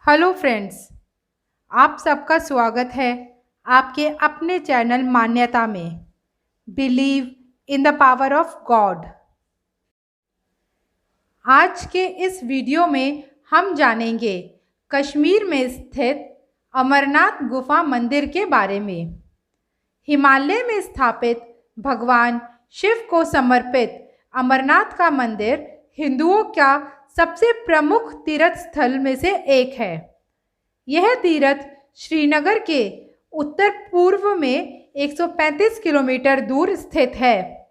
Hello friends, आप सबका स्वागत है आपके अपने चैनल मान्यता में। Believe in the power of God. आज के इस वीडियो में हम जानेंगे कश्मीर में स्थित अमरनाथ गुफा मंदिर के बारे में। हिमालय में स्थापित भगवान शिव को समर्पित अमरनाथ का मंदिर हिंदुओं का सबसे प्रमुख तीर्थ स्थल में से एक है। यह तीर्थ श्रीनगर के उत्तर पूर्व में 135 किलोमीटर दूर स्थित है,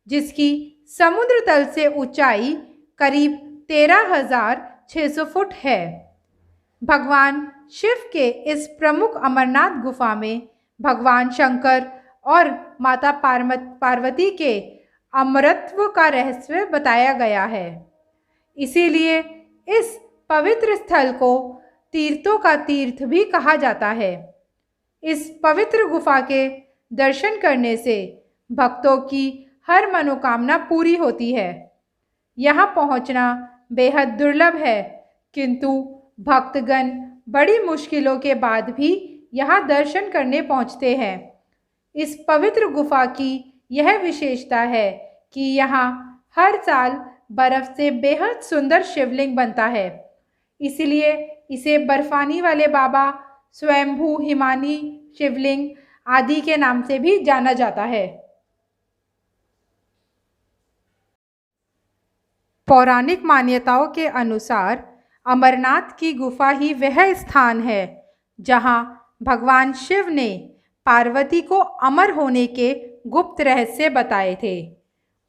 जिसकी समुद्र तल से ऊंचाई करीब 13,600 फुट है। भगवान शिव के इस प्रमुख अमरनाथ गुफा में भगवान शंकर और माता पार्वती के अमरत्व का रहस्य बताया गया है। इसीलिए इस पवित्र स्थल को तीर्थों का तीर्थ भी कहा जाता है। इस पवित्र गुफा के दर्शन करने से भक्तों की हर मनोकामना पूरी होती है। यहाँ पहुँचना बेहद दुर्लभ है, किंतु भक्तगण बड़ी मुश्किलों के बाद भी यहाँ दर्शन करने पहुँचते हैं। इस पवित्र गुफा की यह विशेषता है कि यहाँ हर साल बर्फ से बेहद सुंदर शिवलिंग बनता है। इसलिए इसे बर्फानी वाले बाबा, स्वयंभू हिमानी शिवलिंग आदि के नाम से भी जाना जाता है। पौराणिक मान्यताओं के अनुसार अमरनाथ की गुफा ही वह स्थान है जहां भगवान शिव ने पार्वती को अमर होने के गुप्त रहस्य बताए थे।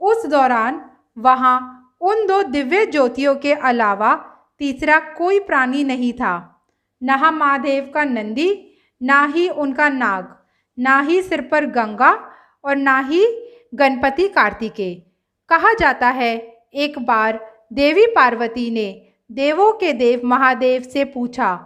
उस दौरान वहां उन दो दिव्य ज्योतियों के अलावा तीसरा कोई प्राणी नहीं था। न महादेव का नंदी, ना ही उनका नाग, ना ही सिर पर गंगा और ना ही गणपति कार्तिकेय। कहा जाता है एक बार देवी पार्वती ने देवों के देव महादेव से पूछा,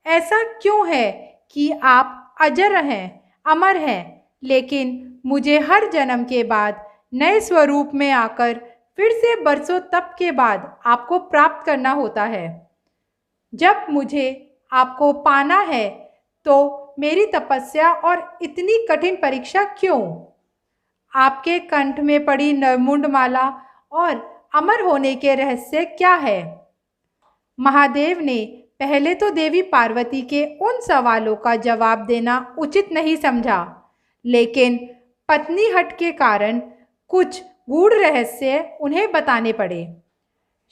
ऐसा क्यों है कि आप अजर हैं, अमर हैं, लेकिन मुझे हर जन्म के बाद नए स्वरूप में आकर फिर से बरसों तप के बाद आपको प्राप्त करना होता है। जब मुझे आपको पाना है तो मेरी तपस्या और इतनी कठिन परीक्षा क्यों? आपके कंठ में पड़ी नवमुंड माला और अमर होने के रहस्य क्या है? महादेव ने पहले तो देवी पार्वती के उन सवालों का जवाब देना उचित नहीं समझा, लेकिन पत्नी हट के कारण कुछ गूढ़ रहस्य उन्हें बताने पड़े।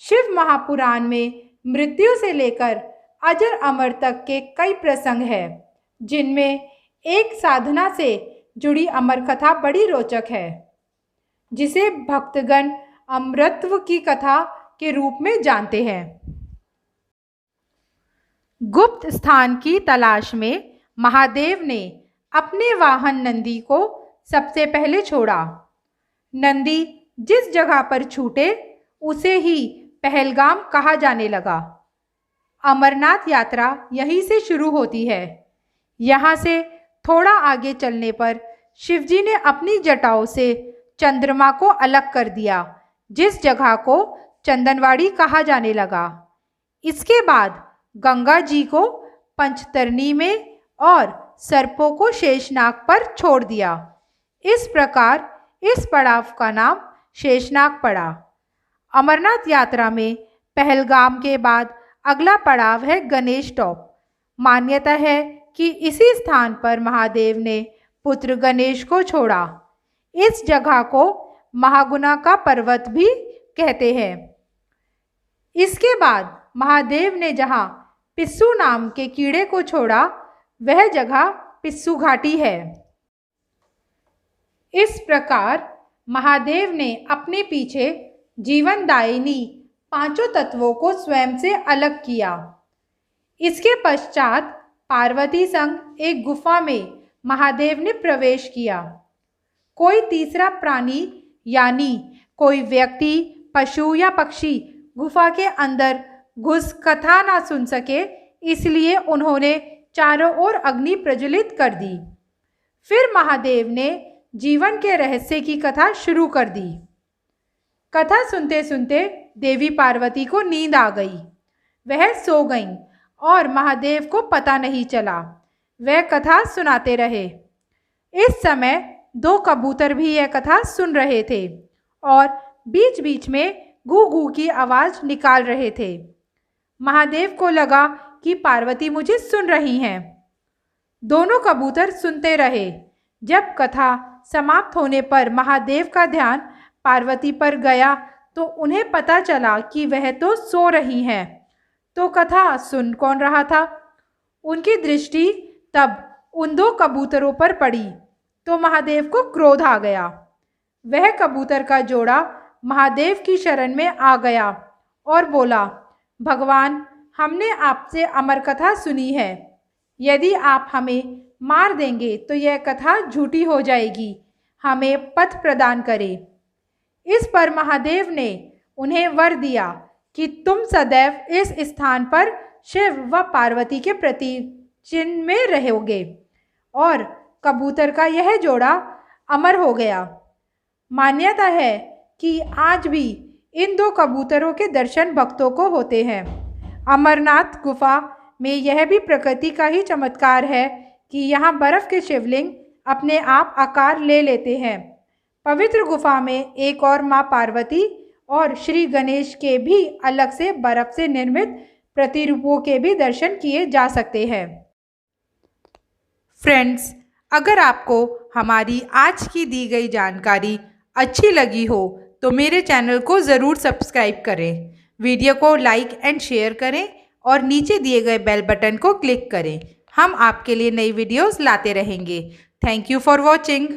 शिव महापुराण में मृत्यु से लेकर अजर अमर तक के कई प्रसंग हैं, जिनमें एक साधना से जुड़ी अमर कथा बड़ी रोचक है, जिसे भक्तगण अमरत्व की कथा के रूप में जानते हैं। गुप्त स्थान की तलाश में महादेव ने अपने वाहन नंदी को सबसे पहले छोड़ा। नंदी जिस जगह पर छूटे उसे ही पहलगाम कहा जाने लगा। अमरनाथ यात्रा यहीं से शुरू होती है। यहाँ से थोड़ा आगे चलने पर शिवजी ने अपनी जटाओं से चंद्रमा को अलग कर दिया, जिस जगह को चंदनवाड़ी कहा जाने लगा। इसके बाद गंगा जी को पंचतरणी में और सर्पों को शेषनाग पर छोड़ दिया। इस प्रकार इस पड़ाव का नाम शेषनाग पड़ा। अमरनाथ यात्रा में पहलगाम के बाद अगला पड़ाव है गणेश टॉप। मान्यता है कि इसी स्थान पर महादेव ने पुत्र गणेश को छोड़ा। इस जगह को महागुना का पर्वत भी कहते हैं। इसके बाद महादेव ने जहाँ पिस्सू नाम के कीड़े को छोड़ा, वह जगह पिस्सू घाटी है। इस प्रकार महादेव ने अपने पीछे जीवनदायिनी पांचों तत्वों को स्वयं से अलग किया। इसके पश्चात पार्वती संग एक गुफा में महादेव ने प्रवेश किया। कोई तीसरा प्राणी यानी कोई व्यक्ति, पशु या पक्षी गुफा के अंदर घुस कथा ना सुन सके, इसलिए उन्होंने चारों ओर अग्नि प्रज्वलित कर दी। फिर महादेव ने जीवन के रहस्य की कथा शुरू कर दी। कथा सुनते सुनते देवी पार्वती को नींद आ गई। वह सो गईं और महादेव को पता नहीं चला। वह कथा सुनाते रहे। इस समय 2 कबूतर भी यह कथा सुन रहे थे और बीच बीच में गू गू की आवाज़ निकाल रहे थे। महादेव को लगा कि पार्वती मुझे सुन रही हैं। दोनों कबूतर सुनते रहे। जब कथा समाप्त होने पर महादेव का ध्यान पार्वती पर गया तो उन्हें पता चला कि वह तो सो रही हैं। तो कथा सुन कौन रहा था? उनकी दृष्टि तब उन 2 कबूतरों पर पड़ी तो महादेव को क्रोध आ गया। वह कबूतर का जोड़ा महादेव की शरण में आ गया और बोला, भगवान, हमने आपसे अमर कथा सुनी है। यदि आप हमें मार देंगे तो यह कथा झूठी हो जाएगी। हमें पथ प्रदान करें। इस पर महादेव ने उन्हें वर दिया कि तुम सदैव इस स्थान पर शिव व पार्वती के प्रति चिन्ह में रहोगे और कबूतर का यह जोड़ा अमर हो गया। मान्यता है कि आज भी इन 2 कबूतरों के दर्शन भक्तों को होते हैं। अमरनाथ गुफा में यह भी प्रकृति का ही चमत्कार है कि यहाँ बर्फ़ के शिवलिंग अपने आप आकार ले लेते हैं। पवित्र गुफा में एक और माँ पार्वती और श्री गणेश के भी अलग से बर्फ़ से निर्मित प्रतिरूपों के भी दर्शन किए जा सकते हैं। फ्रेंड्स, अगर आपको हमारी आज की दी गई जानकारी अच्छी लगी हो तो मेरे चैनल को ज़रूर सब्सक्राइब करें, वीडियो को लाइक एंड शेयर करें और नीचे दिए गए बेल बटन को क्लिक करें। हम आपके लिए नई वीडियोस लाते रहेंगे। Thank you for watching.